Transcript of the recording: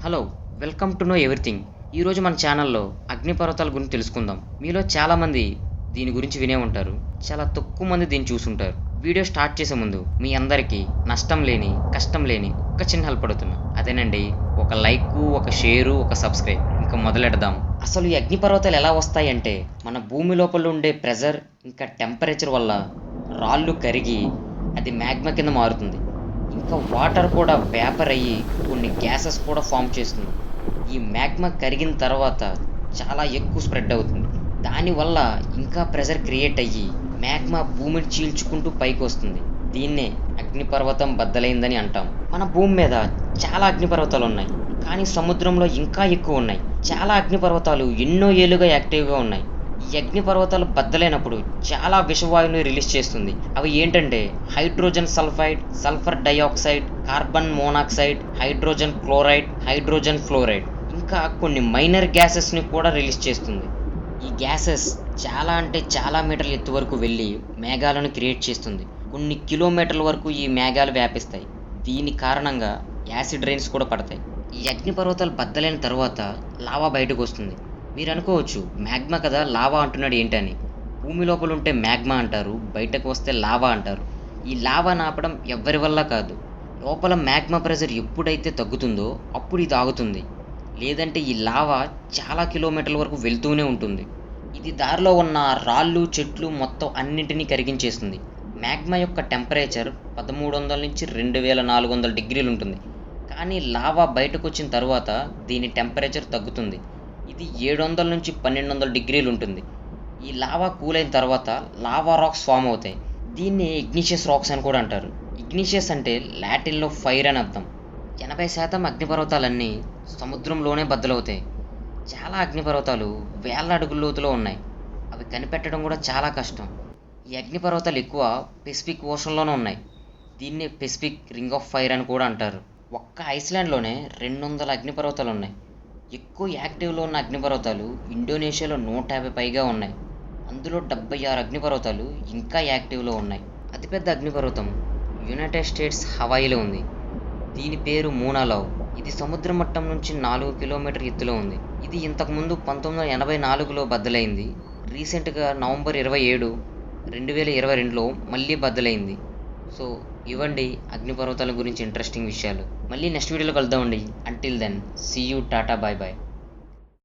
Hello, welcome to know everything. ఈరోజు మన ఛానల్లో అగ్నిపర్వతాల గురించి తెలుసుకుందాం. మీలో చాలామంది దీని గురించి వినే ఉంటారు, చాలా తక్కువ మంది దీన్ని చూసుంటారు. వీడియో స్టార్ట్ చేసే ముందు మీ అందరికీ నష్టం లేని కష్టం లేని ఒక చిన్న హెల్ప్ పడుతున్నా, అదేనండి ఒక లైక్, ఒక షేరు, ఒక సబ్స్క్రైబ్. ఇంకా మొదలెడదాం. అసలు ఈ అగ్నిపర్వతాలు ఎలా వస్తాయంటే మన భూమి లోపల ఉండే ప్రెజర్ ఇంకా టెంపరేచర్ వల్ల రాళ్ళు కరిగి అది మ్యాగ్మా కింద మారుతుంది. ఇంకా వాటర్ కూడా వేపర్ అయ్యి కొన్ని గ్యాసెస్ కూడా ఫామ్ చేస్తుంది. ఈ మ్యాగ్మా కరిగిన తర్వాత చాలా ఎక్కువ స్ప్రెడ్ అవుతుంది. దానివల్ల ఇంకా ప్రెషర్ క్రియేట్ అయ్యి మ్యాగ్మా భూమిని చీల్చుకుంటూ పైకి వస్తుంది. దీన్నే అగ్నిపర్వతం బద్దలైందని అంటాం. మన భూమి మీద చాలా అగ్నిపర్వతాలు ఉన్నాయి, కానీ సముద్రంలో ఇంకా ఎక్కువ ఉన్నాయి. చాలా అగ్నిపర్వతాలు ఎన్నో ఏళ్ళుగా యాక్టివ్గా ఉన్నాయి. ఈ అగ్నిపర్వతాలు బద్దలైనప్పుడు చాలా విషవాయువుని రిలీజ్ చేస్తుంది. అవి ఏంటంటే hydrogen sulphide, sulphur dioxide, carbon monoxide, hydrogen chloride, hydrogen fluoride, ఇంకా కొన్ని మైనర్ గ్యాసెస్ని కూడా రిలీజ్ చేస్తుంది. ఈ గ్యాసెస్ చాలా అంటే చాలా మీటర్ల ఎత్తు వరకు వెళ్ళి మేఘాలను క్రియేట్ చేస్తుంది. కొన్ని కిలోమీటర్ల వరకు ఈ మేఘాలు వ్యాపిస్తాయి. దీని కారణంగా యాసిడ్ రైన్స్ కూడా పడతాయి. ఈ అగ్నిపర్వతాలు బద్దలైన తర్వాత లావా బయటకు వస్తుంది. మీరు అనుకోవచ్చు, మ్యాగ్మా కదా లావా అంటున్నాడు ఏంటని. భూమి లోపల ఉంటే మ్యాగ్మా అంటారు, బయటకు వస్తే లావా అంటారు. ఈ లావా ఆపడం ఎవ్వరి వల్ల కాదు. లోపల మ్యాగ్మా ప్రెషర్ ఎప్పుడైతే తగ్గుతుందో అప్పుడు ఇది ఆగుతుంది. లేదంటే ఈ లావా చాలా కిలోమీటర్ల వరకు వెళ్తూనే ఉంటుంది. ఇది దారిలో ఉన్న రాళ్ళు, చెట్లు మొత్తం అన్నింటినీ కరిగించేస్తుంది. మ్యాగ్మా యొక్క టెంపరేచర్ 1300 నుంచి 2400 డిగ్రీలు ఉంటుంది. కానీ లావా బయటకు వచ్చిన తర్వాత దీని టెంపరేచర్ తగ్గుతుంది. ఇది 700 నుంచి 1200 డిగ్రీలు ఉంటుంది. ఈ లావా కూల్ అయిన తర్వాత లావా రాక్స్ ఫామ్ అవుతాయి. దీన్ని ఇగ్నిషియస్ రాక్స్ అని కూడా అంటారు. ఇగ్నిషియస్ అంటే లాటిన్లో ఫైర్ అని అర్థం. 80% అగ్నిపర్వతాలన్నీ సముద్రంలోనే బద్దలవుతాయి. చాలా అగ్నిపర్వతాలు వేల అడుగుల లోతులో ఉన్నాయి. అవి కనిపెట్టడం కూడా చాలా కష్టం. ఈ అగ్నిపర్వతాలు ఎక్కువ పెసిఫిక్ ఓషన్లోనే ఉన్నాయి. దీన్ని పెసిఫిక్ రింగ్ ఆఫ్ ఫైర్ అని కూడా అంటారు. ఒక్క ఐస్లాండ్లోనే 200 అగ్నిపర్వతాలు ఉన్నాయి. ఎక్కువ యాక్టివ్లో ఉన్న అగ్నిపర్వతాలు ఇండోనేషియాలో 150 పైగా ఉన్నాయి. అందులో 76 అగ్నిపర్వతాలు ఇంకా యాక్టివ్లో ఉన్నాయి. అతిపెద్ద అగ్నిపర్వతం యునైటెడ్ స్టేట్స్ హవాయిలో ఉంది. దీని పేరు మూనాలావ్. ఇది సముద్ర మట్టం నుంచి 4 కిలోమీటర్ ఎత్తులో ఉంది. ఇది ఇంతకుముందు 1984లో బద్దలైంది. రీసెంట్గా నవంబర్ 27, 2022లో మళ్ళీ బద్దలైంది. సో ఇవ్వండి అగ్నిపర్వతాల గురించి ఇంట్రెస్టింగ్ విషయాలు. మళ్ళీ నెక్స్ట్ వీడియోలో కలుద్దామండి. Until then, see you, tata, bye bye.